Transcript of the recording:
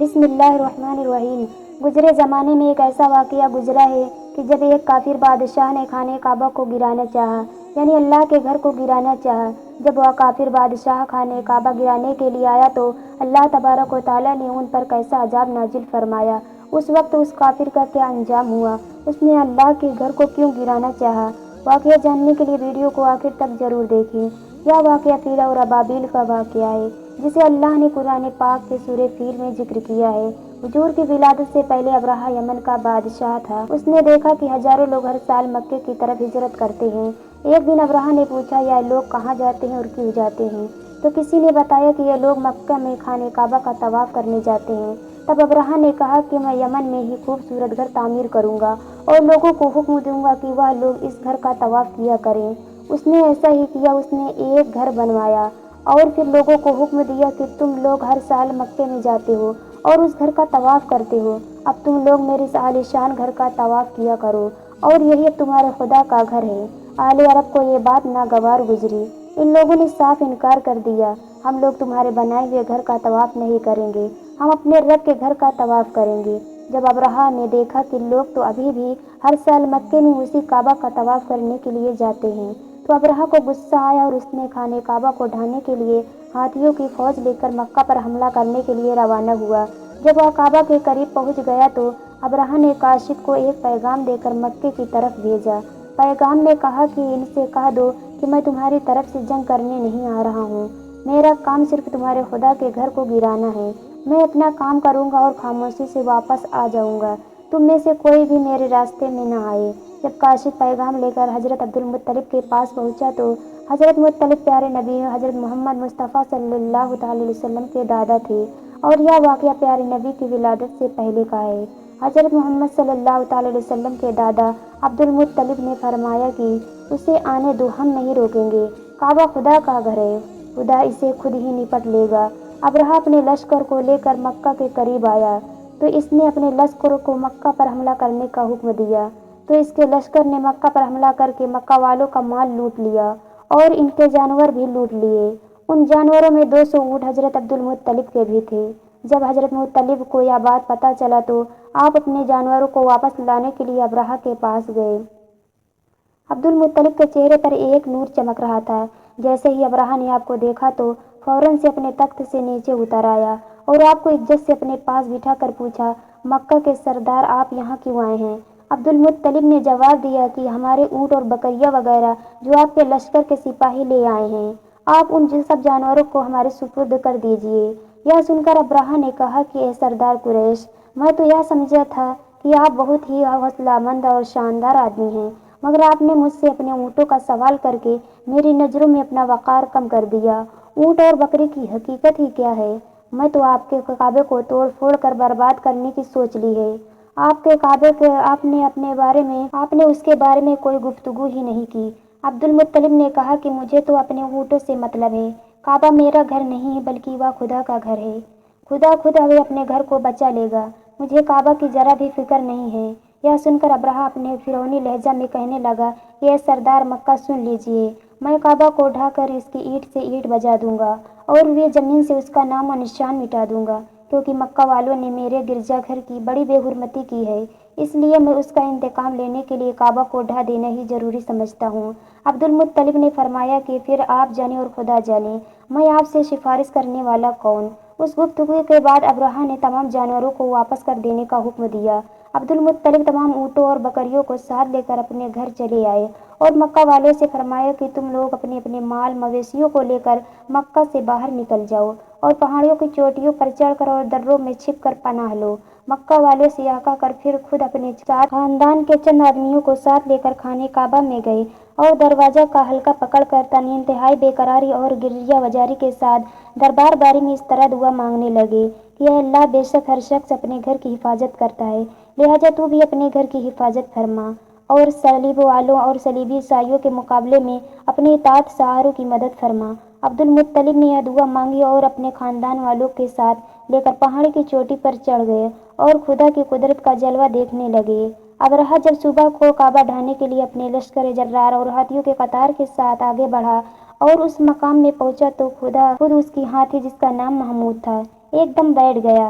بسم اللہ الرحمن الرحیم۔ گزرے زمانے میں ایک ایسا واقعہ گزرا ہے کہ جب ایک کافر بادشاہ نے خانہ کعبہ کو گرانا چاہا، یعنی اللہ کے گھر کو گرانا چاہا۔ جب وہ کافر بادشاہ خانہ کعبہ گرانے کے لیے آیا تو اللہ تبارک و تعالیٰ نے ان پر کیسا عذاب نازل فرمایا۔ اس وقت اس کافر کا کیا انجام ہوا، اس نے اللہ کے گھر کو کیوں گرانا چاہا؟ واقعہ جاننے کے لیے ویڈیو کو آخر تک ضرور دیکھیں۔ یہ واقعہ فیل اور ابابیل کا واقعہ ہے، جسے اللہ نے قرآن پاک کے سورہ فیل میں ذکر کیا ہے۔ حضور کی ولادت سے پہلے ابرہہ یمن کا بادشاہ تھا۔ اس نے دیکھا کہ ہزاروں لوگ ہر سال مکے کی طرف ہجرت کرتے ہیں۔ ایک دن ابرہہ نے پوچھا، یہ لوگ کہاں جاتے ہیں اور کیوں جاتے ہیں؟ تو کسی نے بتایا کہ یہ لوگ مکہ میں خانہ کعبہ کا طواف کرنے جاتے ہیں۔ تب ابرہہ نے کہا کہ میں یمن میں ہی خوبصورت گھر تعمیر کروں گا اور لوگوں کو حکم دوں گا کہ وہ لوگ اس گھر کا طواف کیا کریں۔ اس نے ایسا ہی کیا۔ اس نے ایک گھر بنوایا اور پھر لوگوں کو حکم دیا کہ تم لوگ ہر سال مکے میں جاتے ہو اور اس گھر کا طواف کرتے ہو، اب تم لوگ میرے اس عالیشان گھر کا طواف کیا کرو اور یہی اب تمہارے خدا کا گھر ہے۔ اہل عرب کو یہ بات ناگوار گزری۔ ان لوگوں نے صاف انکار کر دیا، ہم لوگ تمہارے بنائے ہوئے گھر کا طواف نہیں کریں گے، ہم اپنے رب کے گھر کا طواف کریں گے۔ جب ابرہہ نے دیکھا کہ لوگ تو ابھی بھی ہر سال مکے میں اسی کعبہ کا طواف کرنے کے لیے جاتے ہیں، تو ابرہہ کو غصہ آیا اور اس نے خانہ کعبہ کو ڈھانے کے لیے ہاتھیوں کی فوج لے کر مکہ پر حملہ کرنے کے لیے روانہ ہوا۔ جب وہ کعبہ کے قریب پہنچ گیا تو ابرہہ نے کاشف کو ایک پیغام دے کر مکے کی طرف بھیجا۔ پیغام میں کہا کہ ان سے کہہ دو کہ میں تمہاری طرف سے جنگ کرنے نہیں آ رہا ہوں، میرا کام صرف تمہارے خدا کے گھر کو گرانا ہے۔ میں اپنا کام کروں گا اور خاموشی سے واپس آ جاؤں گا، تم میں سے کوئی بھی میرے راستے میں نہ آئے۔ جب کاشف پیغام لے کر حضرت عبدالمطلب کے پاس پہنچا تو حضرت مطلب پیارے نبی حضرت محمد مصطفیٰ صلی اللہ علیہ وسلم کے دادا تھے، اور یہ واقعہ پیارے نبی کی ولادت سے پہلے کا ہے۔ حضرت محمد صلی اللہ علیہ وسلم کے دادا عبدالمطلب نے فرمایا کہ اسے آنے دو، ہم نہیں روکیں گے، کعبہ خدا کا گھر ہے، خدا اسے خود ہی نپٹ لے گا۔ ابرہہ اپنے لشکر کو لے کر مکہ کے قریب آیا تو اس نے اپنے لشکر کو مکہ پر حملہ کرنے کا حکم دیا، تو اس کے لشکر نے مکہ پر حملہ کر کے مکہ والوں کا مال لوٹ لیا اور ان کے جانور بھی لوٹ لیے۔ ان جانوروں میں 200 اونٹ حضرت عبدالمطلب کے بھی تھے۔ جب حضرت مطلب کو یہ بات پتہ چلا تو آپ اپنے جانوروں کو واپس لانے کے لیے ابرہہ کے پاس گئے۔ عبدالمطلب کے چہرے پر ایک نور چمک رہا تھا۔ جیسے ہی ابرہہ نے آپ کو دیکھا تو فوراً سے اپنے تخت سے نیچے اتر آیا اور آپ کو عزت سے اپنے پاس بٹھا کر پوچھا، مکہ کے سردار آپ یہاں کیوں آئے ہیں؟ عبدالمطلب نے جواب دیا کہ ہمارے اونٹ اور بکریاں وغیرہ جو آپ کے لشکر کے سپاہی لے آئے ہیں، آپ ان سب جانوروں کو ہمارے سپرد کر دیجیے۔ یہ سن کر ابرہہ نے کہا کہ اے سردار قریش، میں تو یہ سمجھا تھا کہ آپ بہت ہی حوصلہ مند اور شاندار آدمی ہیں، مگر آپ نے مجھ سے اپنے اونٹوں کا سوال کر کے میری نظروں میں اپنا وقار کم کر دیا۔ اونٹ اور بکری کی حقیقت ہی کیا ہے؟ میں تو آپ کے کعبے کو توڑ پھوڑ کر برباد کرنے کی سوچ لی ہے۔ آپ کے کعبے کے آپ نے اس کے بارے میں کوئی گفتگو ہی نہیں کی۔ عبدالمطلب نے کہا کہ مجھے تو اپنے اونٹوں سے مطلب ہے، کعبہ میرا گھر نہیں ہے بلکہ وہ خدا کا گھر ہے، خدا خود اپنے گھر کو بچا لے گا، مجھے کعبہ کی ذرا بھی فکر نہیں ہے۔ یہ سن کر ابرہہ اپنے فرعونی لہجہ میں کہنے لگا کہ اے سردار مکہ سن لیجیے، میں کعبہ کو ڈھا کر اس کی اینٹ سے اینٹ بجا دوں گا اور وہ زمین سے اس کا نام و نشان مٹا دوں گا، کیونکہ مکہ والوں نے میرے گرجا گھر کی بڑی بے حرمتی کی ہے، اس لیے میں اس کا انتقام لینے کے لیے کعبہ کو ڈھا دینا ہی ضروری سمجھتا ہوں۔ عبدالمطلب نے فرمایا کہ پھر آپ جانیں اور خدا جانے، میں آپ سے سفارش کرنے والا کون؟ اس گفتگو کے بعد ابرہہ نے تمام جانوروں کو واپس کر دینے کا حکم دیا۔ عبدالمطلب تمام اونٹوں اور بکریوں کو ساتھ لے کر اپنے گھر چلے آئے اور مکہ والوں سے فرمایا کہ تم لوگ اپنے اپنے مال مویشیوں کو لے کر مکہ سے باہر نکل جاؤ اور پہاڑیوں کی چوٹیوں پر چڑھ کر اور دروں میں چھپ کر پناہ لو۔ مکہ والوں سے یہ کہہ کر پھر خود اپنے ساتھ خاندان کے چند آدمیوں کو ساتھ لے کر خانہ کعبہ میں گئے اور دروازہ کا حلقہ پکڑ کر انتہائی بے قراری اور گریہ وزاری کے ساتھ دربار باری میں اس طرح دعا مانگنے لگے کہ اے اللہ، بے شک ہر شخص اپنے گھر کی حفاظت کرتا ہے، لہٰذا تو بھی اپنے گھر کی حفاظت فرما اور صلیب والوں اور صلیبی عیسائیوں کے مقابلے میں اپنے اطاعت ساروں کی مدد فرما۔ عبدالمطلب نے یہ دعا مانگی اور اپنے خاندان والوں کے ساتھ لے کر پہاڑ کی چوٹی پر چڑھ گئے اور خدا کی قدرت کا جلوہ دیکھنے لگے۔ ابرہہ جب صبح کو کعبہ ڈھانے کے لیے اپنے لشکر جرار اور ہاتھیوں کے قطار کے ساتھ آگے بڑھا اور اس مقام میں پہنچا تو خود اس کی ہاتھی جس کا نام محمود تھا ایک دم بیٹھ گیا۔